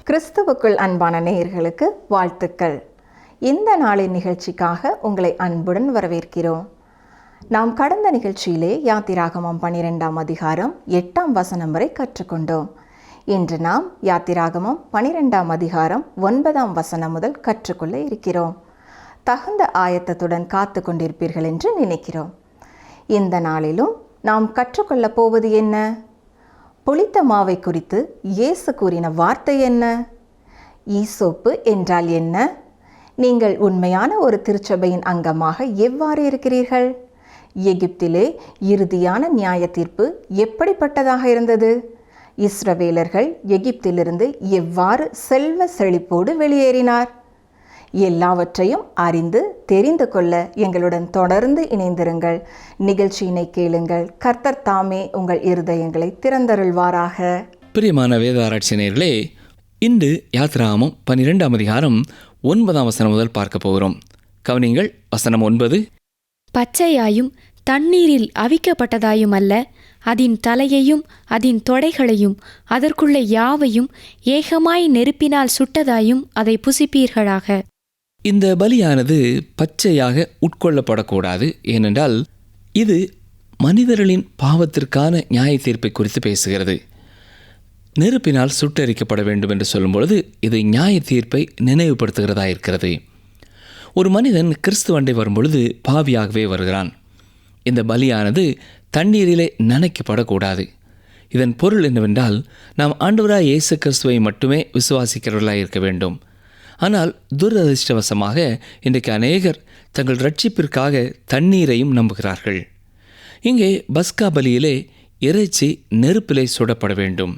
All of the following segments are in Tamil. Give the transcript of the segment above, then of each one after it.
கிறிஸ்துவுக்குள் அன்பான நேயர்களுக்கு வாழ்த்துக்கள். இந்த நாளின் நிகழ்ச்சிக்காக உங்களை அன்புடன் வரவேற்கிறோம். நாம் கடந்த நிகழ்ச்சியிலே யாத்திராகமம் 12ஆம் அதிகாரம் 8ஆம் வசனம் வரை கற்றுக்கொண்டோம். இன்று நாம் யாத்திராகமம் 12ஆம் அதிகாரம் 9ஆம் வசனம் முதல் கற்றுக்கொள்ள இருக்கிறோம். தகுந்த ஆயத்தத்துடன் காத்து கொண்டிருப்பீர்கள் என்று நினைக்கிறோம். இந்த நாளிலும் நாம் கற்றுக்கொள்ளப் போவது என்ன? புளித்த மாவை குறித்து இயேசு கூறின வார்த்தை என்ன? ஈசோப்பு என்றால் என்ன? நீங்கள் உண்மையான ஒரு திருச்சபையின் அங்கமாக எவ்வாறு இருக்கிறீர்கள்? எகிப்திலே இறுதியான நியாய தீர்ப்பு எப்படிப்பட்டதாக இருந்தது? இஸ்ரவேலர்கள் எகிப்திலிருந்து எவ்வாறு செல்வ செழிப்போடு வெளியேறினார்? எல்லாவற்றையும் அறிந்து தெரிந்து கொள்ள எங்களுடன் தொடர்ந்து இணைந்திருங்கள். நிகழ்ச்சியினை கேளுங்கள். கர்த்தர் தாமே உங்கள் இருதயங்களை திறந்தருள்வாராக. பிரியமான வேத ஆராய்ச்சி நேயர்களே, இன்று யாத்திராகமம் 12ஆம் அதிகாரம் 9ஆம் வசனம் முதல் பார்க்க போகிறோம். கவனிங்கள். வசனம் 9. பச்சையாயும் தண்ணீரில் அவிக்கப்பட்டதாயும் அல்ல, அதின் தலையையும் அதின் தொடைகளையும் அதற்குள்ள யாவையும் ஏகமாய் நெருப்பினால் சுட்டதாயும் அதை புசிப்பீர்களாக. இந்த பலியானது பச்சையாக உட்கொள்ளப்படக்கூடாது. ஏனென்றால் இது மனிதர்களின் பாவத்திற்கான நியாய தீர்ப்பை குறித்து பேசுகிறது. நெருப்பினால் சுட்டரிக்கப்பட வேண்டும் என்று சொல்லும்பொழுது இது நியாய தீர்ப்பை நினைவுபடுத்துகிறதா இருக்கிறது. ஒரு மனிதன் கிறிஸ்துவண்டை வரும்பொழுது பாவியாகவே வருகிறான். இந்த பலியானது தண்ணீரிலே நனைக்கப்படக்கூடாது. இதன் பொருள் என்னவென்றால், நாம் ஆண்டவராய் இயேசு கிறிஸ்துவை மட்டுமே விசுவாசிக்கிறவர்களாக இருக்க வேண்டும். ஆனால் துரதிர்ஷ்டவசமாக இன்றைக்கு அநேகர் தங்கள் ரட்சிப்பிற்காக தண்ணீரையும் நம்புகிறார்கள். இங்கே பஸ்கா பலியிலே இறைச்சி நெருப்பிலே சுடப்பட வேண்டும்.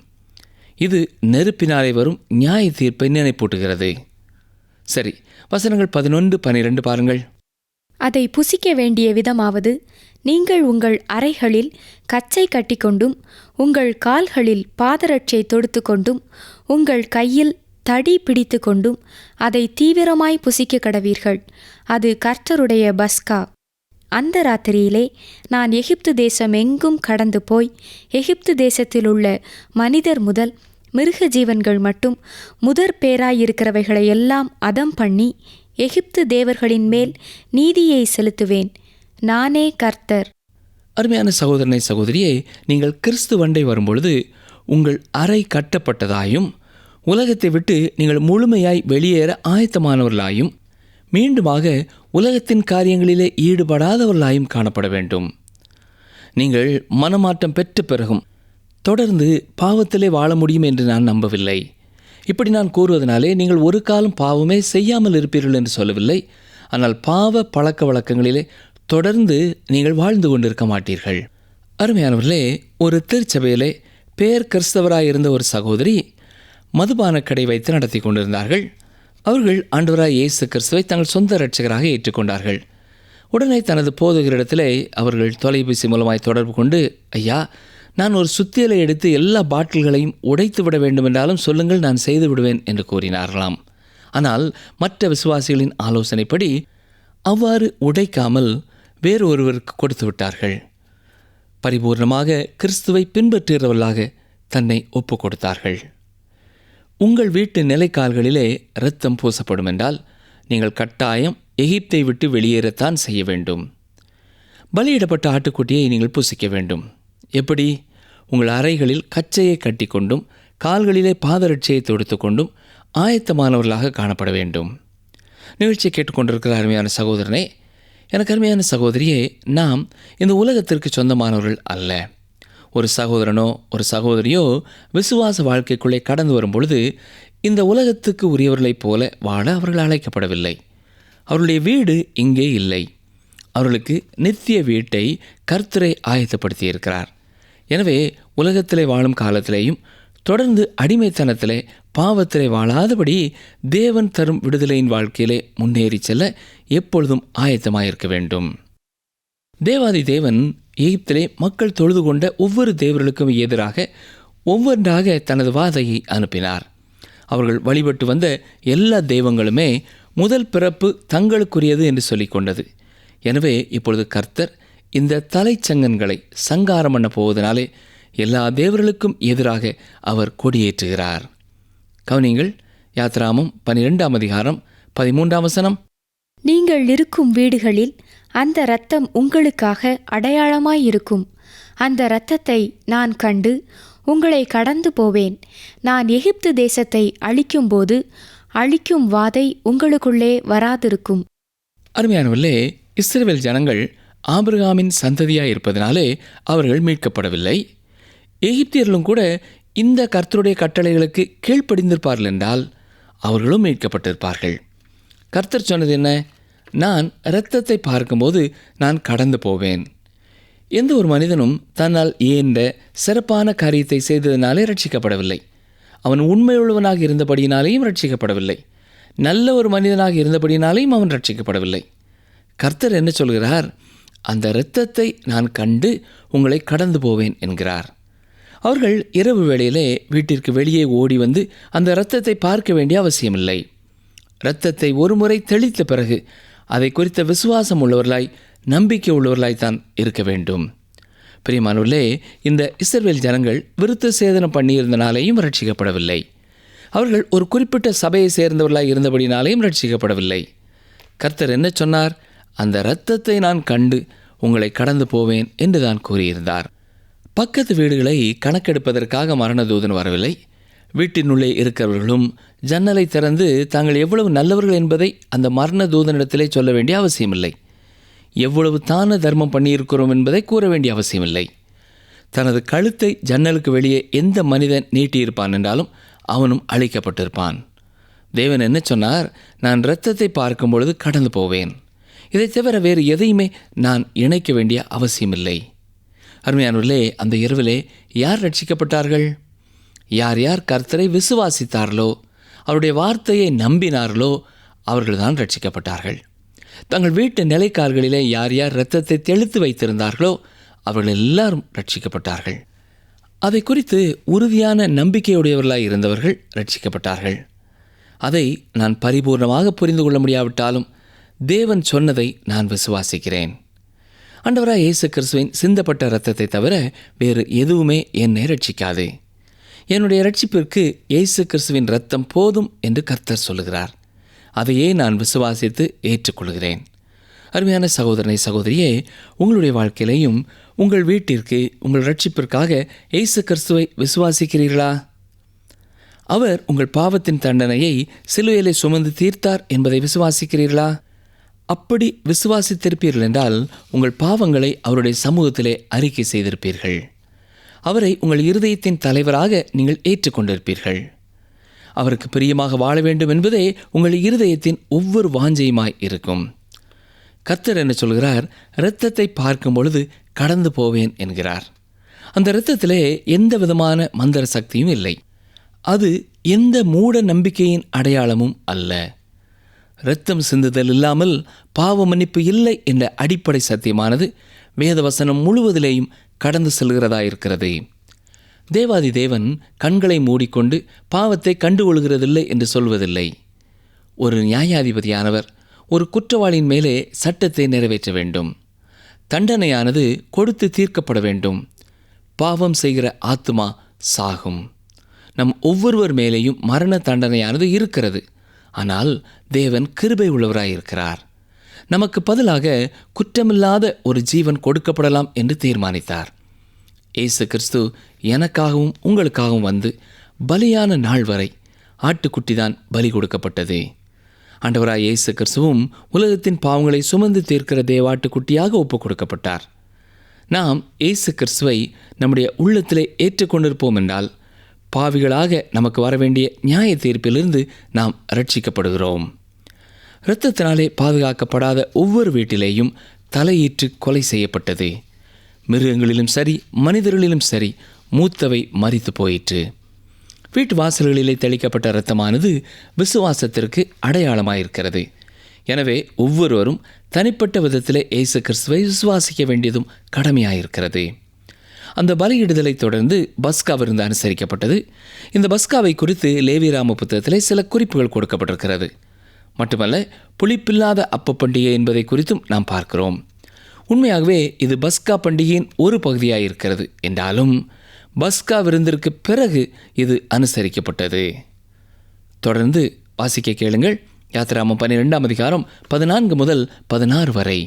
இது நெருப்பினாலே வரும் நியாய தீர்ப்பை நினைப்பூட்டுகிறது. சரி, வசனங்கள் 11, 12 பாருங்கள். அதை புசிக்க வேண்டிய விதமாவது, நீங்கள் உங்கள் அறைகளில் கச்சை கட்டிக்கொண்டும் உங்கள் கால்களில் பாதரட்சை தொடுத்து கொண்டும் உங்கள் கையில் தடி பிடித்து கொண்டும் அதை தீவிரமாய் புசிக்க கடவீர்கள். அது கர்த்தருடைய பஸ்கா. அந்த ராத்திரியிலே நான் எகிப்து தேசம் எங்கும் கடந்து போய் எகிப்து தேசத்தில் உள்ள மனிதர் முதல் மிருக ஜீவன்கள் மட்டும் முதற் பேராயிருக்கிறவைகளை எல்லாம் அதம் பண்ணி எகிப்து தேவர்களின் மேல் நீதியை செலுத்துவேன். நானே கர்த்தர். அருமையான சகோதரனை சகோதரியே, நீங்கள் கிறிஸ்துவண்டை வரும்பொழுது உங்கள் அறை கட்டப்பட்டதாயும் உலகத்தை விட்டு நீங்கள் முழுமையாய் வெளியேற ஆயத்தமானவர்களாயும் மீண்டுமாக உலகத்தின் காரியங்களிலே ஈடுபடாதவர்களாயும் காணப்பட வேண்டும். நீங்கள் மனமாற்றம் பெற்ற பிறகும் தொடர்ந்து பாவத்திலே வாழ முடியும் என்று நான் நம்பவில்லை. இப்படி நான் கூறுவதனாலே நீங்கள் ஒரு காலம் பாவமே செய்யாமல் இருப்பீர்கள் என்று சொல்லவில்லை. ஆனால் பாவ பழக்க வழக்கங்களிலே தொடர்ந்து நீங்கள் வாழ்ந்து கொண்டிருக்க மாட்டீர்கள். அருமையானவர்களே, ஒரு திருச்சபையிலே பேர் கிறிஸ்தவராயிருந்த ஒரு சகோதரி மதுபான கடை வைத்து நடத்தி கொண்டிருந்தார்கள். அவர்கள் ஆண்டவராய் இயேசு கிறிஸ்துவை தங்கள் சொந்த இரட்சகராக ஏற்றுக்கொண்டார்கள். உடனே தனது போதகரிடத்திலே அவர்கள் தொலைபேசி மூலமாய் தொடர்பு கொண்டு, ஐயா, நான் ஒரு சுத்தியலை எடுத்து எல்லா பாட்டில்களையும் உடைத்து விட வேண்டுமென்றாலும் சொல்லுங்கள், நான் செய்து விடுவேன் என்று கூறினார்களாம். ஆனால் மற்ற விசுவாசிகளின் ஆலோசனைப்படி அவ்வாறு உடைக்காமல் வேறு ஒருவருக்கு கொடுத்து விட்டார்கள். பரிபூர்ணமாக கிறிஸ்துவை பின்பற்றுகிறவர்களாக தன்னை ஒப்பு கொடுத்தார்கள். உங்கள் வீட்டு நிலைக்கால்களிலே இரத்தம் பூசப்படும் என்றால் நீங்கள் கட்டாயம் எகிப்தை விட்டு வெளியேறத்தான் செய்ய வேண்டும். பலியிடப்பட்ட ஆட்டுக்குட்டியை நீங்கள் புசிக்க வேண்டும். எப்படி? உங்கள் அறைகளில் கச்சையை கட்டி கொண்டும் கால்களிலே பாதரட்சையை தொடுத்து கொண்டும் ஆயத்தமானவர்களாக காணப்பட வேண்டும். நிகழ்ச்சியை கேட்டுக்கொண்டிருக்கிற அருமையான சகோதரனே, எனக்கு அருமையான சகோதரியே, நாம் இந்த உலகத்திற்கு சொந்தமானவர்கள் அல்ல. ஒரு சகோதரனோ ஒரு சகோதரியோ விசுவாச வாழ்க்கைக்குள்ளே கடந்து வரும் பொழுது இந்த உலகத்துக்கு உரியவர்களைப் போல வாழ அவர்கள் அழைக்கப்படவில்லை. அவருடைய வீடு இங்கே இல்லை. அவர்களுக்கு நித்திய வீட்டை கர்த்தரை ஆயத்தப்படுத்தியிருக்கிறார். எனவே உலகத்திலே வாழும் காலத்திலேயும் தொடர்ந்து அடிமைத்தனத்திலே பாவத்திலே வாழாதபடி தேவன் தரும் விடுதலையின் வாழ்க்கையிலே முன்னேறி செல்ல எப்பொழுதும் ஆயத்தமாயிருக்க வேண்டும். தேவாதி தேவன் எகிப்திலே மக்கள் தொழுது கொண்ட ஒவ்வொரு தேவர்களுக்கும் எதிராக ஒவ்வொன்றாக தனது வாதையை அனுப்பினார். அவர்கள் வழிபட்டு வந்த எல்லா தெய்வங்களுமே முதல் பிறப்பு தங்களுக்குரியது என்று சொல்லிக் கொண்டது. எனவே இப்பொழுது கர்த்தர் இந்த தலைச்சங்கன்களை சங்காரம் பண்ண போவதனாலே எல்லா தேவர்களுக்கும் எதிராக அவர் கொடியேற்றுகிறார். கவனிங்கள், யாத்ராமம் 12ஆம் அதிகாரம் 13ஆம் வசனம். நீங்கள் இருக்கும் வீடுகளில் அந்த இரத்தம் உங்களுக்காக அடையாளமாயிருக்கும். அந்த இரத்தத்தை நான் கண்டு உங்களை கடந்து போவேன். நான் எகிப்து தேசத்தை அழிக்கும்போது அழிக்கும் வாதை உங்களுக்குள்ளே வராதிருக்கும். அருமையானவர்களே, இஸ்ரவேல் ஜனங்கள் ஆபிரகாமின் சந்ததியாய் இருப்பதனாலே அவர்கள் மீட்கப்படவில்லை. எகிப்தியர்களும் கூட இந்த கர்த்தருடைய கட்டளைகளுக்கு கீழ்ப்படிந்திருப்பார்கள் என்றால் அவர்களும் மீட்கப்பட்டிருப்பார்கள். கர்த்தர் சொன்னது என்ன? நான் இரத்தத்தை பார்க்கும்போது நான் கடந்து போவேன். எந்த ஒரு மனிதனும் தன்னால் இயன்ற சிறப்பான காரியத்தை செய்ததினாலே ரட்சிக்கப்படவில்லை. அவன் உண்மையுள்ளவனாக இருந்தபடியினாலேயும் ரட்சிக்கப்படவில்லை. நல்ல ஒரு மனிதனாக இருந்தபடியினாலேயும் அவன் ரட்சிக்கப்படவில்லை. கர்த்தர் என்ன சொல்கிறார்? அந்த இரத்தத்தை நான் கண்டு உங்களை கடந்து போவேன் என்கிறார். அவர்கள் இரவு வேளையிலே வீட்டிற்கு வெளியே ஓடி வந்து அந்த இரத்தத்தை பார்க்க வேண்டிய அவசியமில்லை. இரத்தத்தை ஒரு முறை தெளித்த பிறகு அதை குறித்த விசுவாசம் உள்ளவர்களாய், நம்பிக்கை உள்ளவர்களாய் தான் இருக்க வேண்டும். பிரியமானவர்களே, இந்த இஸ்ரவேல் ஜனங்கள் விருத்த சேதனம் பண்ணியிருந்தனாலேயும் ரட்சிக்கப்படவில்லை. அவர்கள் ஒரு குறிப்பிட்ட சபையை சேர்ந்தவர்களாய் இருந்தபடினாலேயும் ரட்சிக்கப்படவில்லை. கர்த்தர் என்ன சொன்னார்? அந்த இரத்தத்தை நான் கண்டு உங்களை கடந்து போவேன் என்று தான் கூறியிருந்தார். பக்கத்து வீடுகளை கணக்கெடுப்பதற்காக மரணதூதன் வரவில்லை. வீட்டினுள்ளே இருக்கிறவர்களும் ஜன்னலை திறந்து தாங்கள் எவ்வளவு நல்லவர்கள் என்பதை அந்த மரண தூதனிடத்திலே சொல்ல வேண்டிய அவசியமில்லை. எவ்வளவு தான தர்மம் பண்ணியிருக்கிறோம் என்பதை கூற வேண்டிய அவசியமில்லை. தனது கழுத்தை ஜன்னலுக்கு வெளியே எந்த மனிதன் நீட்டியிருப்பான் என்றாலும் அவனும் அழிக்கப்பட்டிருப்பான். தேவன் என்ன சொன்னார்? நான் இரத்தத்தை பார்க்கும் பொழுது கடந்து போவேன். இதை தவிர வேறு எதையுமே நான் இணைக்க வேண்டிய அவசியமில்லை. அருமையானவர்களே, அந்த இரவிலே யார் ரட்சிக்கப்பட்டார்கள்? யார் யார் கர்த்தரை விசுவாசித்தார்களோ, அவருடைய வார்த்தையை நம்பினார்களோ அவர்கள்தான் ரட்சிக்கப்பட்டார்கள். தங்கள் வீட்டு நிலைக்கால்களிலே யார் யார் இரத்தத்தை தெளித்து வைத்திருந்தார்களோ அவர்கள் எல்லாரும் ரட்சிக்கப்பட்டார்கள். அதை குறித்து உறுதியான நம்பிக்கையுடையவர்களாய் இருந்தவர்கள் ரட்சிக்கப்பட்டார்கள். அதை நான் பரிபூர்ணமாக புரிந்து கொள்ள முடியாவிட்டாலும் தேவன் சொன்னதை நான் விசுவாசிக்கிறேன். ஆண்டவராய் இயேசு கிறிஸ்துவின் சிந்தப்பட்ட இரத்தத்தை தவிர வேறு எதுவுமே என்னை ரட்சிக்காது. என்னுடைய ரட்சிப்பிற்கு இயேசு கிறிஸ்துவின் இரத்தம் போதும் என்று கர்த்தர் சொல்லுகிறார். அதையே நான் விசுவாசித்து ஏற்றுக்கொள்கிறேன். அருமையான சகோதரனை, சகோதரியே, உங்களுடைய வாழ்க்கையிலையும் உங்கள் வீட்டிற்கு உங்கள் ரட்சிப்பிற்காக இயேசு கிறிஸ்துவை விசுவாசிக்கிறீர்களா? அவர் உங்கள் பாவத்தின் தண்டனையை சிலுவையிலே சுமந்து தீர்த்தார் என்பதை விசுவாசிக்கிறீர்களா? அப்படி விசுவாசித்திருப்பீர்கள் என்றால் உங்கள் பாவங்களை அவருடைய சமூகத்திலே அறிக்கை செய்திருப்பீர்கள். அவரை உங்கள் இருதயத்தின் தலைவராக நீங்கள் ஏற்றுக்கொண்டிருப்பீர்கள். அவருக்கு பிரியமாக வாழ வேண்டும் என்பதே உங்கள் இருதயத்தின் ஒவ்வொரு வாஞ்சையுமாய் இருக்கும். கர்த்தர் என்ன சொல்கிறார்? இரத்தத்தை பார்க்கும் பொழுது கடந்து போவேன் என்கிறார். அந்த இரத்தத்திலே எந்த விதமான மந்திர சக்தியும் இல்லை. அது எந்த மூட நம்பிக்கையின் அடையாளமும் அல்ல. இரத்தம் சிந்துதல் இல்லாமல் பாவ மன்னிப்பு இல்லை என்ற அடிப்படை சத்தியமானது வேதவசனம் முழுவதிலேயும் கடந்து செல்கிறதாயிருக்கிறது. தேவாதி தேவன் கண்களை மூடிக்கொண்டு பாவத்தை கண்டுகொள்கிறதில்லை என்று சொல்வதில்லை. ஒரு நியாயாதிபதியானவர் ஒரு குற்றவாளியின் மேலே சட்டத்தை நிறைவேற்ற வேண்டும். தண்டனையானது கொடுத்து தீர்க்கப்பட வேண்டும். பாவம் செய்கிற ஆத்துமா சாகும். நம் ஒவ்வொருவர் மேலேயும் மரண தண்டனையானது இருக்கிறது. ஆனால் தேவன் கிருபை உள்ளவராயிருக்கிறார். நமக்கு பதிலாக குற்றமில்லாத ஒரு ஜீவன் கொடுக்கப்படலாம் என்று தீர்மானித்தார். இயேசு கிறிஸ்து எனக்காகவும் உங்களுக்காகவும் வந்து பலியான நாள் வரை ஆட்டுக்குட்டி தான் பலி கொடுக்கப்பட்டது. ஆண்டவராய் இயேசு கிறிஸ்துவும் உலகத்தின் பாவங்களை சுமந்து தீர்க்கிற தேவாட்டுக்குட்டியாக ஒப்புக் கொடுக்கப்பட்டார். நாம் இயேசு கிறிஸ்துவை நம்முடைய உள்ளத்திலே ஏற்றுக்கொண்டிருப்போம் என்றால் பாவிகளாக நமக்கு வரவேண்டிய நியாய தீர்ப்பிலிருந்து நாம் ரட்சிக்கப்படுகிறோம். இரத்தத்தினாலே பாதுகாக்கப்படாத ஒவ்வொரு வீட்டிலேயும் தலையீற்று கொலை செய்யப்பட்டது. மிருகங்களிலும் சரி, மனிதர்களிலும் சரி, மூத்தவை மரித்து போயிற்று. வீட்டு வாசல்களிலே தெளிக்கப்பட்ட இரத்தமானது விசுவாசத்திற்கு அடையாளமாயிருக்கிறது. எனவே ஒவ்வொருவரும் தனிப்பட்ட விதத்திலே இயேசு கிறிஸ்துவை விசுவாசிக்க வேண்டியதும் கடமையாயிருக்கிறது. அந்த பலியிடுதலை தொடர்ந்து பஸ்கா விருந்து அனுசரிக்கப்பட்டது. இந்த பஸ்காவை குறித்து லேவியராம புத்தகத்திலே சில குறிப்புகள் கொடுக்கப்பட்டிருக்கிறது. மட்டுமல்ல, புளிப்பில்லாத அப்ப பண்டிகை என்பதை குறித்தும் நாம் பார்க்கிறோம். உண்மையாகவே இது பஸ்கா பண்டிகையின் ஒரு பகுதியாயிருக்கிறது என்றாலும் பஸ்கா விருந்திற்கு பிறகு இது அனுசரிக்கப்பட்டது. தொடர்ந்து வாசிக்க கேளுங்கள். யாத்திராகமம் 12ஆம் அதிகாரம் 14 முதல் 16 வரை.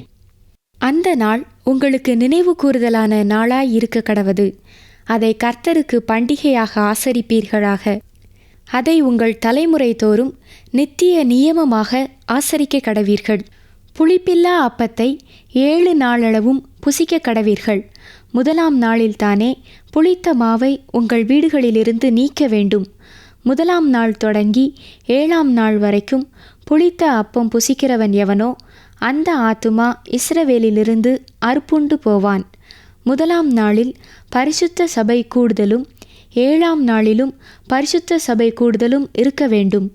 அந்த நாள் உங்களுக்கு நினைவு கூறுதலான நாளாய் இருக்க கடவது. அதை கர்த்தருக்கு பண்டிகையாக ஆசரிப்பீர்களாக. அதை உங்கள் தலைமுறை தோறும் நித்திய நியமமாக ஆசரிக்க கடவீர்கள். புளிப்பில்லா அப்பத்தை 7 நாளளவும் புசிக்க கடவீர்கள். முதலாம் நாளில்தானே புளித்த மாவை உங்கள் வீடுகளிலிருந்து நீக்க வேண்டும். முதலாம் நாள் தொடங்கி 7ஆம் நாள் வரைக்கும் புளித்த அப்பம் புசிக்கிறவன் எவனோ அந்த ஆத்துமா இஸ்ரவேலிலிருந்து அறுப்புண்டு போவான். முதலாம் நாளில் பரிசுத்த சபை கூடுதலும் 7ஆம் நாளிலும் பரிசுத்த சபை கூடுதலும் இருக்க வேண்டும்.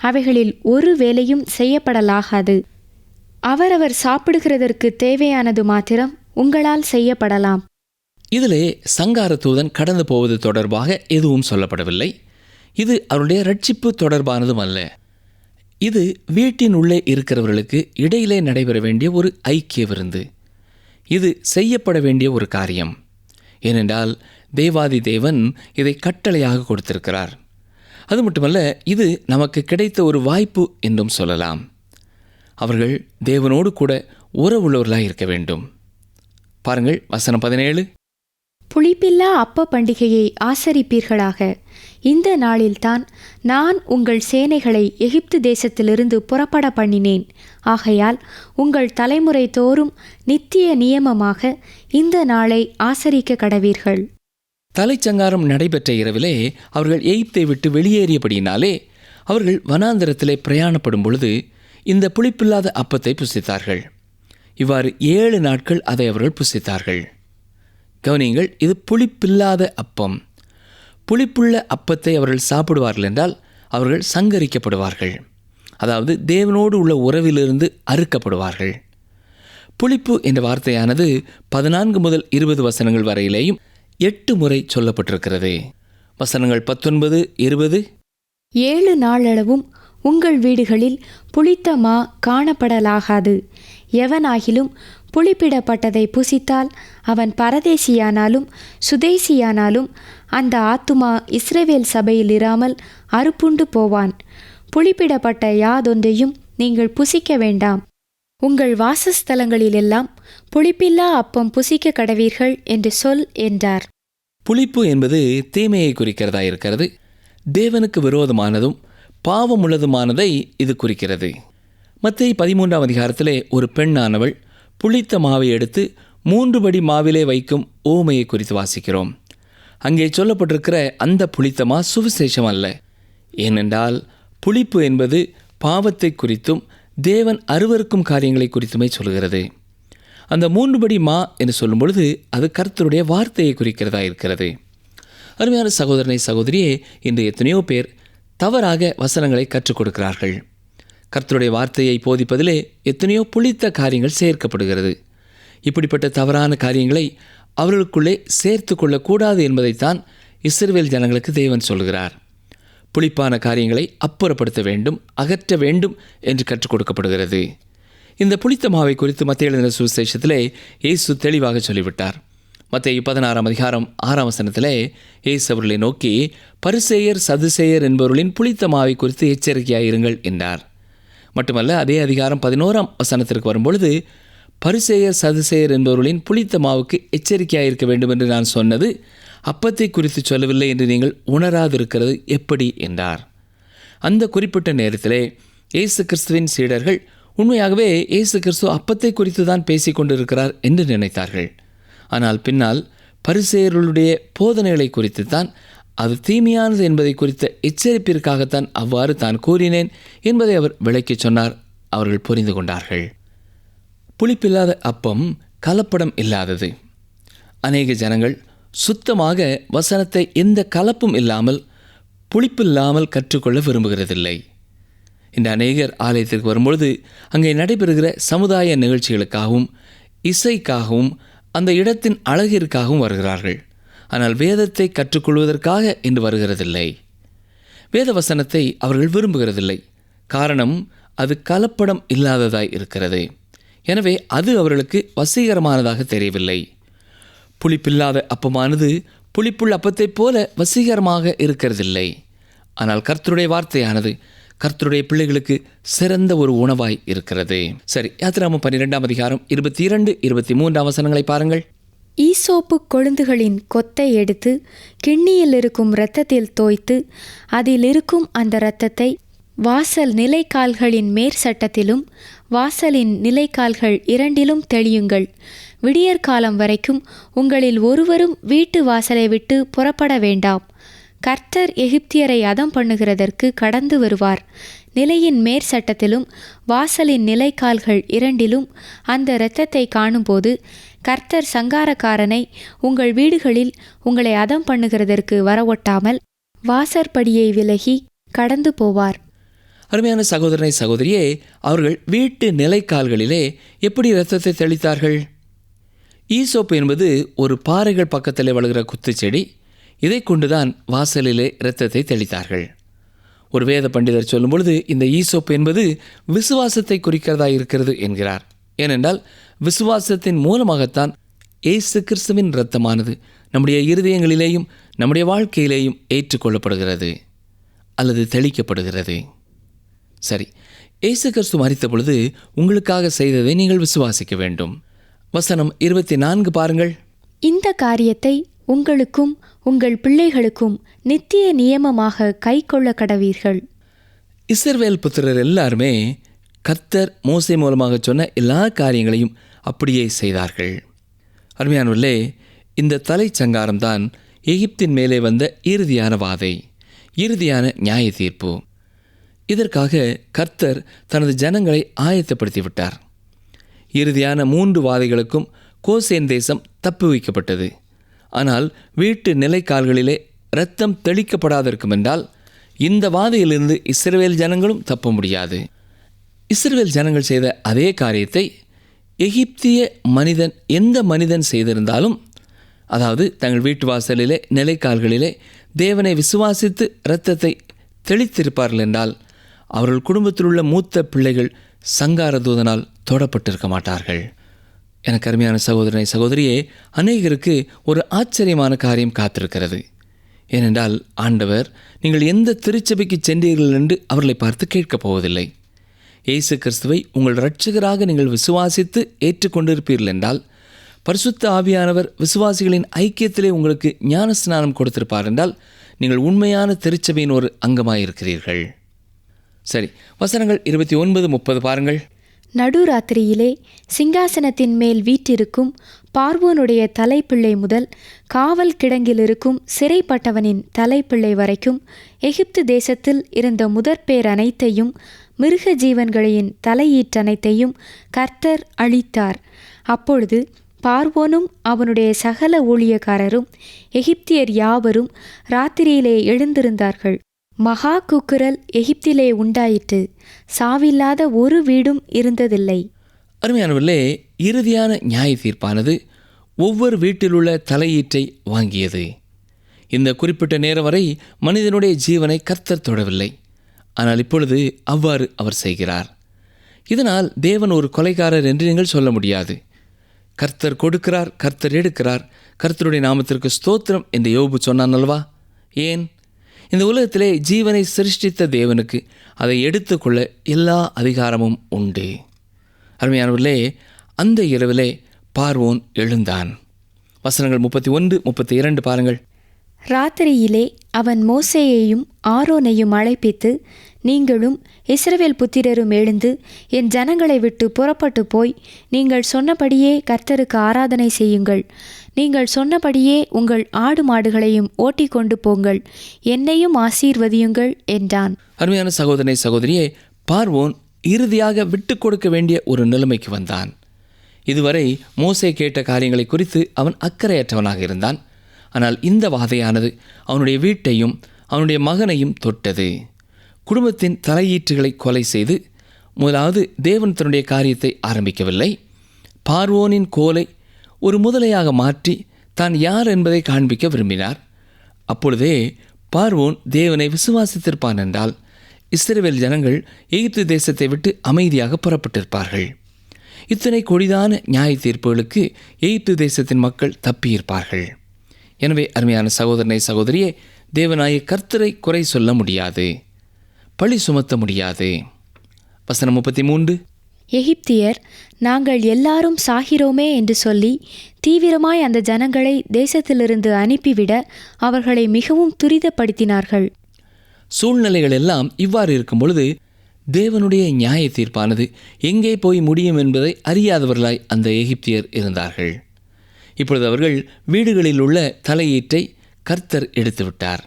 அவைகளில் ஒரு வேலையும் செய்யப்படலாகாது. அவரவர் சாப்பிடுகிறதற்கு தேவையானது மாத்திரம் உங்களால் செய்யப்படலாம். இதிலே சங்கார தூதன் கடந்து போவது தொடர்பாக எதுவும் சொல்லப்படவில்லை. இது அவருடைய ரட்சிப்பு தொடர்பானதும் அல்ல. இது வீட்டின் உள்ளே இருக்கிறவர்களுக்கு இடையிலே நடைபெற வேண்டிய ஒரு ஐக்கிய விருந்து. இது செய்யப்பட வேண்டிய ஒரு காரியம். ஏனென்றால் தேவாதி தேவன் இதை கட்டளையாக கொடுத்திருக்கிறார். அது மட்டுமல்ல, இது நமக்கு கிடைத்த ஒரு வாய்ப்பு என்றும் சொல்லலாம். அவர்கள் தேவனோடு கூட உறவுள்ளவர்களாக இருக்க வேண்டும். பாருங்கள், வசனம் 17. புளிப்பில்லா அப்ப பண்டிகையை ஆசரிப்பீர்களாக. இந்த நாளில்தான் நான் உங்கள் சேனைகளை எகிப்து தேசத்திலிருந்து புறப்பட பண்ணினேன். ஆகையால் உங்கள் தலைமுறை தோறும் நித்திய நியமமாக இந்த நாளை ஆசரிக்க கடவீர்கள். தலைச்சங்காரம் நடைபெற்ற இரவிலே அவர்கள் எகிப்தை விட்டு வெளியேறியபடியினாலே அவர்கள் வனாந்திரத்திலே பிரயாணப்படும் பொழுது இந்த புளிப்பில்லாத அப்பத்தை புசித்தார்கள். இவ்வாறு 7 நாட்கள் அதை அவர்கள் புசித்தார்கள். கவனியுங்கள், இது புளிப்பில்லாத அப்பம். புளிப்புள்ள அப்பத்தை அவர்கள் சாப்பிடுவார்கள் என்றால் அவர்கள் சங்கரிக்கப்படுவார்கள். அதாவது தேவனோடு உள்ள உறவிலிருந்து அறுக்கப்படுவார்கள். புளிப்பு என்ற வார்த்தையானது 14 முதல் 20 வசனங்கள் வரையிலேயும் 8 முறை சொல்லப்பட்டிருக்கிறது. வசனங்கள் 19, 20. 7 நாளளவும் உங்கள் வீடுகளில் புளித்த மா காணப்படலாகாது. எவனாகிலும் புளிப்பிடப்பட்டதை புசித்தால் அவன் பரதேசியானாலும் சுதேசியானாலும் அந்த ஆத்துமா இஸ்ரவேல் சபையில் இராமல் அறுப்புண்டு போவான். புளிப்பிடப்பட்ட யாதொன்றையும் நீங்கள் புசிக்க வேண்டாம். உங்கள் வாசஸ்தலங்களிலெல்லாம் புளிப்பில்லா அப்பம் புசிக்க கடவீர்கள் என்று சொல் என்றார். புளிப்பு என்பது தீமையை குறிக்கிறதா இருக்கிறது. தேவனுக்கு விரோதமானதும் பாவமுள்ளதுமானதை இது குறிக்கிறது. மத்தேயு 13ஆம் அதிகாரத்திலே ஒரு பெண்ணானவள் புளித்த மாவை எடுத்து 3 படி மாவிலே வைக்கும் ஓமையை குறித்து வாசிக்கிறோம். அங்கே சொல்லப்பட்டிருக்கிற அந்த புளித்த மா சுவிசேஷம் அல்ல. ஏனென்றால் புளிப்பு என்பது பாவத்தை குறித்தும் தேவன் அருவருக்கும் காரியங்களை குறித்துமே சொல்கிறது. அந்த 3 படி மா என்று சொல்லும் பொழுது அது கர்த்தருடைய வார்த்தையை குறிக்கிறதா இருக்கிறது. அருமையான சகோதரனை சகோதரியே, இன்று எத்தனையோ பேர் தவறாக வசனங்களை கற்றுக் கொடுக்கிறார்கள். கர்த்தருடைய வார்த்தையை போதிப்பதிலே எத்தனையோ புளித்த காரியங்கள் சேர்க்கப்படுகிறது. இப்படிப்பட்ட தவறான காரியங்களை அவர்களுக்குள்ளே சேர்த்து கொள்ளக்கூடாது என்பதைத்தான் இஸ்ரவேல் ஜனங்களுக்கு தேவன் சொல்கிறார். புளிப்பான காரியங்களை அப்புறப்படுத்த வேண்டும், அகற்ற வேண்டும் என்று கற்றுக் கொடுக்கப்படுகிறது. இந்த புளித்த மாவை குறித்து மத்தேயு எழுதின சுவிசேஷத்திலே இயேசு தெளிவாக சொல்லிவிட்டார். மத்தேயு 16ஆம் அதிகாரம் 6ஆம் வசனத்திலே இயேசு அவர்களை நோக்கி, பரிசேயர் சதுசேயர் என்பவர்களின் புளித்த மாவை குறித்து எச்சரிக்கையாயிருங்கள் என்றார். மட்டுமல்ல, அதே அதிகாரம் 11ஆம் வசனத்திற்கு வரும்பொழுது, பரிசேயர் சதுசேயர் என்பவர்களின் புளித்த மாவுக்கு எச்சரிக்கையாயிருக்க வேண்டும் என்று நான் சொன்னது அப்பத்தை குறித்து சொல்லவில்லை என்று நீங்கள் உணராதிருக்கிறது எப்படி என்றார். அந்த குறிப்பிட்ட நேரத்திலே இயேசு கிறிஸ்துவின் சீடர்கள் உண்மையாகவே இயேசு கிறிஸ்து அப்பத்தை குறித்து தான் பேசிக் கொண்டிருக்கிறார் என்று நினைத்தார்கள். ஆனால் பின்னால் பரிசேயர்களுடைய போதனைகளை குறித்து தான், அது தீமையானது என்பதை குறித்த எச்சரிப்பிற்காகத்தான் அவ்வாறு தான் கூறினேன் என்பதை அவர் விளக்கிச் சொன்னார். அவர்கள் புரிந்து கொண்டார்கள். புளிப்பில்லாத அப்பம் கலப்படம் இல்லாதது. அநேக ஜனங்கள் சுத்தமாக வசனத்தை எந்த கலப்பும் இல்லாமல் புளிப்பில்லாமல் கற்றுக்கொள்ள விரும்புகிறதில்லை. இந்த அநேகர் ஆலயத்திற்கு வரும்பொழுது அங்கே நடைபெறுகிற சமுதாய நிகழ்ச்சிகளுக்காகவும் இசைக்காகவும் அந்த இடத்தின் அழகிற்காகவும் வருகிறார்கள். ஆனால் வேதத்தை கற்றுக்கொள்வதற்காக என்று வருகிறதில்லை. வேத வசனத்தை அவர்கள் விரும்புகிறதில்லை. காரணம், அது கலப்படம் இல்லாததாய் இருக்கிறது. எனவே அது அவர்களுக்கு வசீகரமானதாக தெரியவில்லை. புளிப்பில்லாத அப்பமானது புளிப்புள்ள அப்பத்தைப் போல வசீகரமாக இருக்கிறதில்லை. ஆனால் கர்த்தருடைய வார்த்தையானது கர்த்தருடைய பிள்ளைகளுக்கு சிறந்த ஒரு உணவாய் இருக்கிறது. சரி, யாத்திராகமம் 12ஆம் அதிகாரம் 22, 23 வசனங்களை பாருங்கள். ஈசோப்பு கொழுந்துகளின் கொத்தை எடுத்து கிண்ணியில் இருக்கும் இரத்தத்தில் தோய்த்து அதில் இருக்கும் அந்த இரத்தத்தை வாசல் நிலைக்கால்களின் மேற்சட்டத்திலும் வாசலின் நிலைக்கால்கள் இரண்டிலும் தெளியுங்கள். விடியற்காலம் வரைக்கும் உங்களில் ஒருவரும் வீட்டு வாசலை விட்டு புறப்பட வேண்டாம். கர்த்தர் எகிப்தியரை அதம் பண்ணுகிறதற்கு கடந்து வருவார். நிலையின் மேற்சட்டத்திலும் வாசலின் நிலைக்கால்கள் இரண்டிலும் அந்த இரத்தத்தை காணும்போது கர்த்தர் சங்காரக்காரனை உங்கள் வீடுகளில் உங்களை அதம் பண்ணுகிறதற்கு வரவொட்டாமல் வாசற்படியை விலகி கடந்து போவார். அருமையான சகோதரனை சகோதரியே, அவர்கள் வீட்டு நிலைக்கால்களிலே எப்படி இரத்தத்தை தெளித்தார்கள்? ஈசோப்பு என்பது ஒரு பாறைகள் பக்கத்திலே வளர்கிற குத்துச்செடி. இதை கொண்டுதான் வாசலிலே இரத்தத்தை தெளித்தார்கள். ஒரு வேத பண்டிதர் சொல்லும் பொழுது இந்த ஈசோப்பு என்பது விசுவாசத்தை குறிக்கிறதா இருக்கிறது என்கிறார். ஏனென்றால் விசுவாசத்தின் மூலமாகத்தான் இயேசு கிறிஸ்துவின் இரத்தமானது நம்முடைய இருதயங்களிலேயும் நம்முடைய வாழ்க்கையிலேயும் ஏற்றுக்கொள்ளப்படுகிறது அல்லது தெளிக்கப்படுகிறது. சரி, இயேசு கிறிஸ்து மரித்த பொழுது உங்களுக்காக செய்ததை நீங்கள் விசுவாசிக்க வேண்டும். வசனம் 24 பாருங்கள். இந்த காரியத்தை உங்களுக்கும் உங்கள் பிள்ளைகளுக்கும் நித்திய நியமமாக கைக்கொள்ள கடவீர்கள். இஸ்ரவேல் புத்திரர் எல்லாருமே கர்த்தர் மோசே மூலமாக சொன்ன எல்லா காரியங்களையும் அப்படியே செய்தார்கள். அருமையானவர்களே, இந்த தலைச்சங்காரம்தான் எகிப்தின் மேலே வந்த இறுதியான வாதை, இறுதியான நியாய தீர்ப்பு. இதற்காக கர்த்தர் தனது ஜனங்களை ஆயத்தப்படுத்திவிட்டார். இறுதியான 3 வாதைகளுக்கும் கோசேன் தேசம் தப்பு வைக்கப்பட்டது. ஆனால் வீட்டு நிலைக்கால்களிலே இரத்தம் தெளிக்கப்படாதிருக்கும் என்றால் இந்த வாதையிலிருந்து இஸ்ரவேல் ஜனங்களும் தப்ப முடியாது. இஸ்ரவேல் ஜனங்கள் செய்த அதே காரியத்தை எகிப்திய மனிதன், எந்த மனிதன் செய்திருந்தாலும், அதாவது தங்கள் வீட்டு வாசலிலே நிலைக்கால்களிலே தேவனை விசுவாசித்து இரத்தத்தை தெளித்திருப்பார்கள் என்றால் அவர்கள் குடும்பத்தில் உள்ள மூத்த பிள்ளைகள் சங்கார தூதனால் தொடப்பட்டிருக்க மாட்டார்கள். எனக்கு அருமையான சகோதரனை சகோதரியே, அநேகருக்கு ஒரு ஆச்சரியமான காரியம் காத்திருக்கிறது. ஏனென்றால் ஆண்டவர் நீங்கள் எந்த திருச்சபைக்கு சென்றீர்கள் என்று அவர்களை பார்த்து கேட்கப் போவதில்லை. இயேசு கிறிஸ்துவை உங்கள் இரட்சகராக நீங்கள் விசுவாசித்து ஏற்றுக்கொண்டிருப்பீர்கள் என்றால் பரிசுத்த ஆவியானவர் விசுவாசிகளின் ஐக்கியத்திலே உங்களுக்கு ஞான ஸ்நானம் கொடுத்திருப்பார் என்றால் நீங்கள் உண்மையான திருச்சபையின் ஒரு அங்கமாயிருக்கிறீர்கள். சரி, வசனங்கள் 29, 30 பாருங்கள். நடுராத்திரியிலே சிங்காசனத்தின் மேல் வீற்றிருக்கும் பார்வோனுடைய தலைப்பிள்ளை முதல் காவல் கிடங்கில் இருக்கும் சிறைப்பட்டவனின் தலைப்பிள்ளை வரைக்கும் எகிப்து தேசத்தில் இருந்த முதற்பேர் அனைத்தையும் மிருக ஜீவன்களின் தலையீற்றனைத்தையும் கர்த்தர் அழித்தார். அப்பொழுது பார்வோனும் அவனுடைய சகல ஊழியக்காரரும் எகிப்தியர் யாவரும் ராத்திரியிலே எழுந்திருந்தார்கள். மகா கூக்குரல் எகிப்திலே உண்டாயிற்று. சாவில்லாத ஒரு வீடும் இருந்ததில்லை. அருமையானவர்களே, இறுதியான நியாய தீர்ப்பானது ஒவ்வொரு வீட்டிலுள்ள தலையீற்றை வாங்கியது. இந்த குறிப்பிட்ட நேரம் வரை மனிதனுடைய ஜீவனை கர்த்தர் தொடவில்லை. ஆனால் இப்பொழுது அவ்வாறு அவர் செய்கிறார். இதனால் தேவன் ஒரு கொலைகாரர் என்று நீங்கள் சொல்ல முடியாது. கர்த்தர் கொடுக்கிறார், கர்த்தர் எடுக்கிறார். கர்த்தருடைய நாமத்திற்கு ஸ்தோத்திரம் என்று யோபு சொன்னான் அல்லவா? ஏன்? இந்த உலகத்திலே ஜீவனை சிருஷ்டித்த தேவனுக்கு அதை எடுத்துக்கொள்ள எல்லா அதிகாரமும் உண்டு. அருமையானவர்களே, அந்த இரவிலே பார்வோன் எழுந்தான். வசனங்கள் 31, 32 பாருங்கள். ராத்திரியிலே அவன் மோசேயையும் ஆரோனையும் அழைப்பித்து, நீங்களும் இஸ்ரவேல் புத்திரரும் எழுந்து என் ஜனங்களை விட்டு புறப்பட்டு போய் நீங்கள் சொன்னபடியே கர்த்தருக்கு ஆராதனை செய்யுங்கள். நீங்கள் சொன்னபடியே உங்கள் ஆடு மாடுகளையும் ஓட்டிக் கொண்டு போங்கள், என்னையும் ஆசீர்வதியுங்கள் என்றான். அருமையான சகோதரனை சகோதரியே, பார்வோன் இறுதியாக விட்டு கொடுக்க வேண்டிய ஒரு நிலைமைக்கு வந்தான். இதுவரை மோசே கேட்ட காரியங்களை குறித்து அவன் அக்கறையற்றவனாக இருந்தான். ஆனால் இந்த வாதையானது அவனுடைய வீட்டையும் அவனுடைய மகனையும் தொட்டது. குடும்பத்தின் தலையீற்றுகளை கொலை செய்து முதலாவது தேவன் தன்னுடைய காரியத்தை ஆரம்பிக்கவில்லை. பார்வோனின் கோலை ஒரு முதலையாக மாற்றி தான் யார் என்பதை காண்பிக்க விரும்பினார். அப்பொழுதே பார்வோன் தேவனை விசுவாசித்திருப்பான் என்றால் இஸ்ரவேல் ஜனங்கள் எகிப்து தேசத்தை விட்டு அமைதியாக புறப்பட்டிருப்பார்கள். இத்தனை கொடிதான நியாய தீர்ப்புகளுக்கு எகிப்து தேசத்தின் மக்கள் தப்பியிருப்பார்கள். எனவே அருமையான சகோதரனை சகோதரியே, தேவனாய கர்த்தரை குறை சொல்ல முடியாது, பழி சுமத்த முடியாது. வசனம் 33. எகிப்தியர் நாங்கள் எல்லாரும் சாகிறோமே என்று சொல்லி தீவிரமாய் அந்த ஜனங்களை தேசத்திலிருந்து அனுப்பிவிட அவர்களை மிகவும் துரிதப்படுத்தினார்கள். சூழ்நிலைகள் எல்லாம் இவ்வாறு இருக்கும் பொழுது தேவனுடைய நியாய தீர்ப்பானது எங்கே போய் முடியும் என்பதை அறியாதவர்களாய் அந்த எகிப்தியர் இருந்தார்கள். இப்பொழுது அவர்கள் வீடுகளில் உள்ள தலையீற்றை கர்த்தர் எடுத்துவிட்டார்.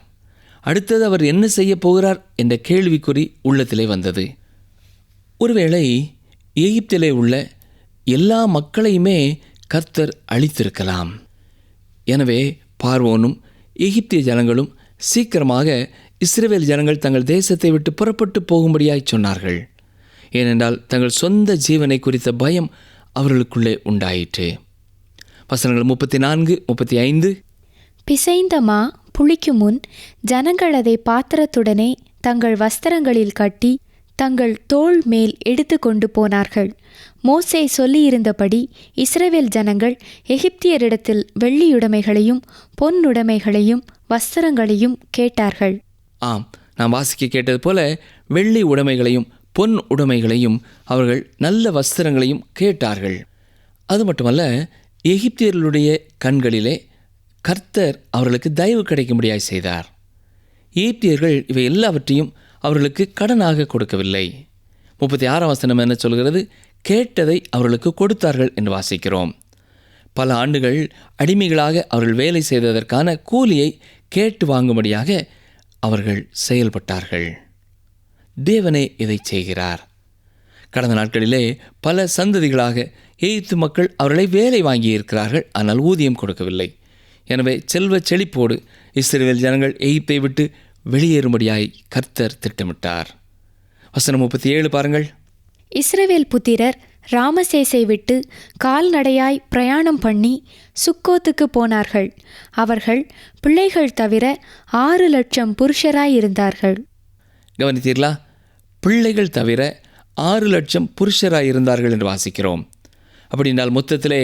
அடுத்தது அவர் என்ன செய்ய போகிறார் என்ற கேள்விக்குறி உள்ளத்திலே வந்தது. ஒருவேளை எகிப்திலே உள்ள எல்லா மக்களையுமே கர்த்தர் அழித்திருக்கலாம். எனவே பார்வோனும் எகிப்திய ஜனங்களும் சீக்கிரமாக இஸ்ரவேல் ஜனங்கள் தங்கள் தேசத்தை விட்டு புறப்பட்டு போகும்படியாய் சொன்னார்கள். ஏனென்றால் தங்கள் சொந்த ஜீவனை குறித்த பயம் அவர்களுக்குள்ளே உண்டாயிற்று. வசனங்கள் 34, 35. பிசைந்த மா புளிக்கும் முன் ஜனங்கள் அதை பாத்திரத்துடனே தங்கள் வஸ்திரங்களில் கட்டி தங்கள் தோள் மேல் எடுத்து கொண்டு போனார்கள். மோசே சொல்லியிருந்தபடி இஸ்ரவேல் ஜனங்கள் எகிப்தியரிடத்தில் வெள்ளியுடைமைகளையும் பொன்னுடைமைகளையும் வஸ்திரங்களையும் கேட்டார்கள். ஆம், நாம் வாசிக்க கேட்டது போல வெள்ளி உடைமைகளையும் பொன் உடைமைகளையும் அவர்கள் நல்ல வஸ்திரங்களையும் கேட்டார்கள். அது மட்டுமல்ல, எகிப்தியர்களுடைய கண்களிலே கர்த்தர் அவர்களுக்கு தயவு கிடைக்கும்படியாய் செய்தார். எகிப்தியர்கள் இவை எல்லாவற்றையும் அவர்களுக்கு கடனாக கொடுக்கவில்லை. 36ஆம் வசனம் என்ன சொல்கிறது? கேட்டதை அவர்களுக்கு கொடுத்தார்கள் என்று வாசிக்கிறோம். பல ஆண்டுகள் அடிமைகளாக அவர்கள் வேலை செய்ததற்கான கூலியை கேட்டு வாங்கும்படியாக அவர்கள் செயல்பட்டார்கள். தேவனே இதை செய்கிறார். கடந்த நாட்களிலே பல சந்ததிகளாக எகிப்து மக்கள் அவர்களை வேலை வாங்கியிருக்கிறார்கள், ஆனால் ஊதியம் கொடுக்கவில்லை. எனவே செல்வ செழிப்போடு இஸ்ரவேல் ஜனங்கள் எகிப்தை விட்டு வெளியேறும்படியாய் கர்த்தர் திட்டமிட்டார். வசனம் 37 பாருங்கள். இஸ்ரவேல் புத்திரர் ராமசேசை விட்டு கால்நடையாய் பிரயாணம் பண்ணி சுக்கோத்துக்கு போனார்கள். அவர்கள் பிள்ளைகள் தவிர 6,00,000 புருஷராயிருந்தார்கள். கவனித்தீர்களா? பிள்ளைகள் தவிர 6,00,000 புருஷராயிருந்தார்கள் என்று வாசிக்கிறோம். அப்படின்னால் மொத்தத்திலே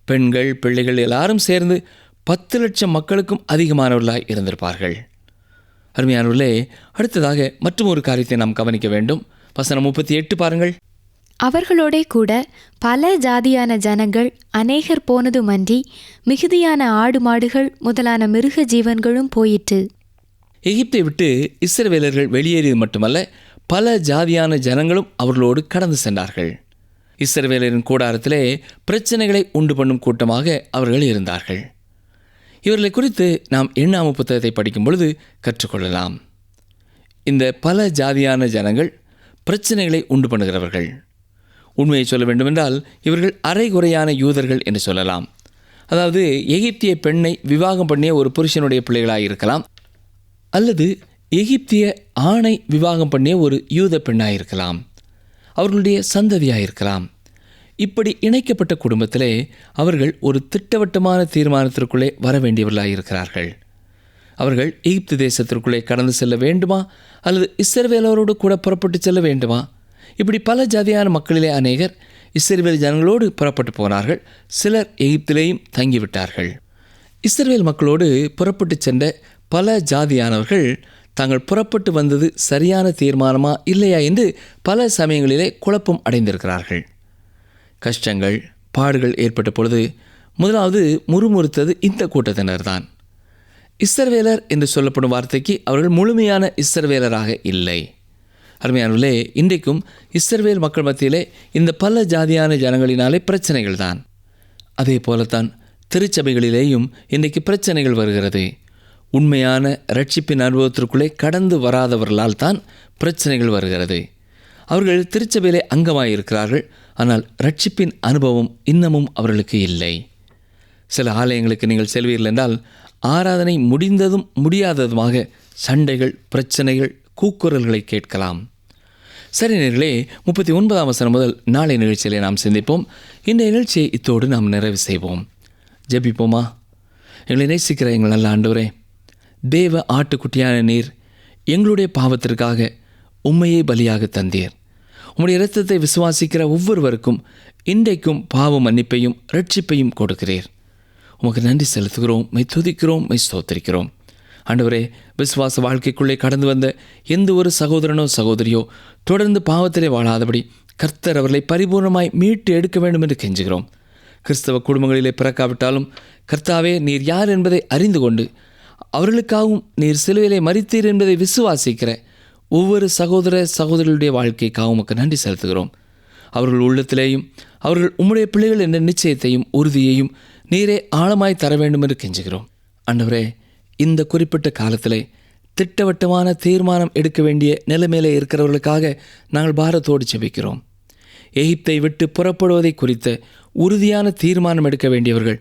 பெண்கள் பிள்ளைகள் எல்லாரும் சேர்ந்து 10,00,000 மக்களுக்கும் அதிகமானவர்களாய் இருந்திருப்பார்கள். அருமையானவர்களே, அடுத்ததாக மற்றும் ஒரு காரியத்தை நாம் கவனிக்க வேண்டும். வசனம் 38 பாருங்கள். அவர்களோடே கூட பல ஜாதியான ஜனங்கள் அநேகர் போனதுமன்றி மிகுதியான ஆடு மாடுகள் முதலான மிருக ஜீவன்களும் போயிற்று. எகிப்தை விட்டு இஸ்ரவேலர்கள் வெளியேறியது மட்டுமல்ல, பல ஜாதியான ஜனங்களும் அவர்களோடு கடந்து சென்றார்கள். இஸ்ரவேலரின் கூடாரத்திலே பிரச்சனைகளை உண்டு பண்ணும் கூட்டமாக அவர்கள் இருந்தார்கள். இவர்களை குறித்து நாம் எண்ணாம புத்தகத்தை படிக்கும் பொழுது கற்றுக்கொள்ளலாம். இந்த பல ஜாதியான ஜனங்கள் பிரச்சனைகளை உண்டு பண்ணுகிறவர்கள். உண்மையை சொல்ல வேண்டுமென்றால் இவர்கள் அரைகுறையான யூதர்கள் என்று சொல்லலாம். அதாவது எகிப்திய பெண்ணை விவாகம் பண்ணிய ஒரு புருஷனுடைய பிள்ளைகளாக இருக்கலாம், அல்லது எகிப்திய ஆணை விவாகம் பண்ணிய ஒரு யூத பெண்ணாக இருக்கலாம், அவர்களுடைய சந்ததியாக இருக்கலாம். இப்படி இணைக்கப்பட்ட குடும்பத்திலே அவர்கள் ஒரு திட்டவட்டமான தீர்மானத்திற்குள்ளே வர வேண்டியவர்களாக இருக்கிறார்கள். அவர்கள் எகிப்து தேசத்திற்குள்ளே கடந்து செல்ல வேண்டுமா அல்லது இஸ்ரவேலரோடு கூட புறப்பட்டு செல்ல வேண்டுமா? இப்படி பல ஜாதியான மக்களிலே அநேகர் இஸ்ரவேல் ஜனங்களோடு புறப்பட்டு போனார்கள். சிலர் எகிப்திலேயும் தங்கிவிட்டார்கள். இஸ்ரவேல் மக்களோடு புறப்பட்டு சென்ற பல ஜாதியானவர்கள் தாங்கள் புறப்பட்டு வந்தது சரியான தீர்மானமா இல்லையா என்று பல சமயங்களிலே குழப்பம் அடைந்திருக்கிறார்கள். கஷ்டங்கள் பாடுகள் ஏற்பட்ட பொழுது முதலாவது முறுமுறுத்தது இந்த கூட்டத்தினர்தான். இஸ்ரவேலர் என்று சொல்லப்படும் வார்த்தைக்கு அவர்கள் முழுமையான இஸ்ரவேலராக இல்லை. அருமையானவர்களே, இன்றைக்கும் இஸ்ரவேல் மக்கள் மத்தியிலே இந்த பல ஜாதியான ஜனங்களினாலே பிரச்சனைகள் தான். அதே போலத்தான் திருச்சபைகளிலேயும் இன்றைக்கு பிரச்சனைகள் வருகிறது. உண்மையான இரட்சிப்பின் அனுபவத்திற்குள்ளே கடந்து வராதவர்களால் தான் பிரச்சனைகள் வருகிறது. அவர்கள் திருச்சபையிலே அங்கமாக இருக்கிறார்கள், ஆனால் இரட்சிப்பின் அனுபவம் இன்னமும் அவர்களுக்கு இல்லை. சில ஆலயங்களுக்கு நீங்கள் செல்வீர்கள் என்றால் ஆராதனை முடிந்ததும் முடியாததுமாக சண்டைகள், பிரச்சனைகள், கூக்குரல்களை கேட்கலாம். சரி நேயர்களே, 39ஆம் வசனம் முதல் நாளை நிகழ்ச்சியிலே நாம் சிந்திப்போம். இந்த நிகழ்ச்சியை இத்தோடு நாம் நிறைவு செய்வோம். ஜெபிப்போமா? எங்களை நேசிக்கிற எங்கள் நல்ல ஆண்டவரே, தேவ ஆட்டுக்குட்டியான நீர் எங்களுடைய பாவத்திற்காக உம்மையே பலியாக தந்தீர். உம்முடைய இரத்தத்தை விசுவாசிக்கிற ஒவ்வொருவருக்கும் இன்றைக்கும் பாவ மன்னிப்பையும் இரட்சிப்பையும் கொடுக்கிறீர். உமக்கு நன்றி செலுத்துகிறோம், மை துதிக்கிறோம், மை ஸ்தோத்திரிக்கிறோம். ஆண்டவரே, விசுவாச வாழ்க்கைக்குள்ளே கடந்து வந்த எந்த ஒரு சகோதரனோ சகோதரியோ தொடர்ந்து பாவத்திலே வாழாதபடி கர்த்தர் அவர்களை பரிபூர்ணமாய் மீட்டு எடுக்க வேண்டும் என்று கெஞ்சுகிறோம். கிறிஸ்தவ குடும்பங்களிலே பிறக்காவிட்டாலும் கர்த்தாவே, நீர் யார் என்பதை அறிந்து கொண்டு அவர்களுக்காகவும் நீர் சிலுவையிலே மரித்தீர் என்பதை விசுவாசிக்கிற ஒவ்வொரு சகோதர சகோதரிகளுடைய வாழ்க்கைக்காகவும் உமக்கு நன்றி செலுத்துகிறோம். அவர்கள் உள்ளத்திலேயும் அவர்கள் உம்முடைய பிள்ளைகள் என்ற நிச்சயத்தையும் உறுதியையும் நீரே ஆழமாய் தர வேண்டும் என்று கெஞ்சுகிறோம். ஆண்டவரே, இந்த குறிப்பிட்ட காலத்திலே திட்டவட்டமான தீர்மானம் எடுக்க வேண்டிய நிலைமையிலே இருக்கிறவர்களுக்காக நாங்கள் பாரத்தோடு ஜெபிக்கிறோம். எகிப்தை விட்டு புறப்படுவதை குறித்த உறுதியான தீர்மானம் எடுக்க வேண்டியவர்கள்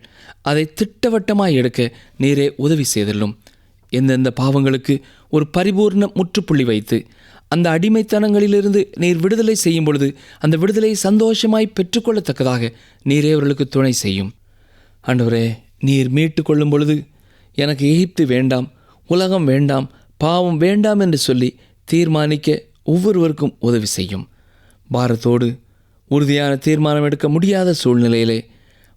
அதை திட்டவட்டமாய் எடுக்க நீரே உதவி செய்தல்லும். எந்தெந்த பாவங்களுக்கு ஒரு பரிபூர்ண முற்றுப்புள்ளி வைத்து அந்த அடிமைத்தனங்களிலிருந்து நீர் விடுதலை செய்யும் பொழுது அந்த விடுதலையை சந்தோஷமாய் பெற்றுக்கொள்ளத்தக்கதாக நீரே அவர்களுக்கு துணை செய்யும். ஆண்டவரே, நீர் மீட்டு கொள்ளும் பொழுது எனக்கு எகிப்து வேண்டாம், உலகம் வேண்டாம், பாவம் வேண்டாம் என்று சொல்லி தீர்மானிக்க ஒவ்வொருவருக்கும் உதவி செய்யும். பாரத்தோடு உறுதியான தீர்மானம் எடுக்க முடியாத சூழ்நிலையிலே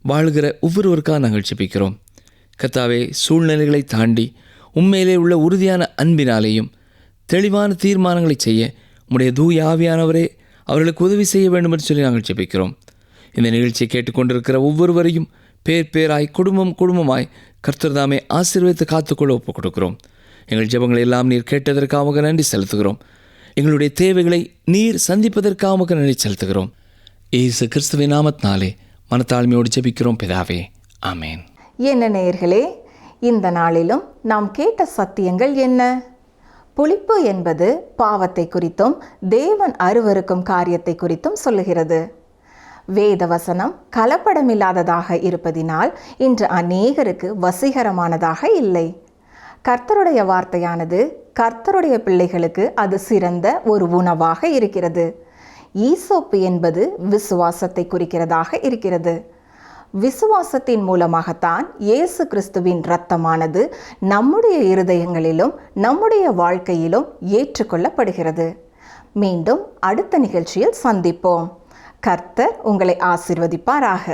வாழ்கிற ஒவ்வொருவருக்காக நாங்கள் ஜெபிக்கிறோம். கர்த்தாவே, சூழ்நிலைகளை தாண்டி உண்மையிலே உள்ள உறுதியான அன்பினாலேயும் தெளிவான தீர்மானங்களை செய்ய உம்முடைய தூய ஆவியானவரே அவர்களுக்கு உதவி செய்ய வேண்டும் என்று சொல்லி நாங்கள் ஜெபிக்கிறோம். இந்த நிகழ்ச்சியை கேட்டுக்கொண்டிருக்கிற ஒவ்வொருவரையும் பேர் பேராய் குடும்பம் குடும்பமாய் கர்த்தர் தாமே ஆசீர்வதித்து காத்துக்கொள்ள ஒப்புக் கொடுக்கிறோம். எங்கள் ஜெபங்களை எல்லாம் நீர் கேட்டதற்காக நன்றி செலுத்துகிறோம். எங்களுடைய தேவைகளை நீர் சந்திப்பதற்காக நன்றி செலுத்துகிறோம். இயேசு கிறிஸ்துவின் நாமத்தினாலே மனத்தாழ்மையோடு ஜெபிக்கிறோம் பிதாவே, ஆமேன். என்ன நேயர்களே, இந்த நாளிலும் நாம் கேட்ட சத்தியங்கள் என்ன? புளிப்பு என்பது பாவத்தை குறித்தும் தேவன் அருவருக்கும் காரியத்தை குறித்தும் சொல்லுகிறது. வேத வசனம் கலப்படமில்லாததாக இருப்பதினால் இன்று அநேகருக்கு வசீகரமானதாக இல்லை. கர்த்தருடைய வார்த்தையானது கர்த்தருடைய பிள்ளைகளுக்கு அது சிறந்த ஒரு உணவாக இருக்கிறது. ஈசோப்பு என்பது விசுவாசத்தை குறிக்கிறதாக இருக்கிறது. விசுவாசத்தின் மூலமாகத்தான் இயேசு கிறிஸ்துவின் இரத்தமானது நம்முடைய இருதயங்களிலும் நம்முடைய வாழ்க்கையிலும் ஏற்றுக்கொள்ளப்படுகிறது. மீண்டும் அடுத்த நிகழ்ச்சியில் சந்திப்போம். கர்த்தர் உங்களை ஆசீர்வதிப்பாராக.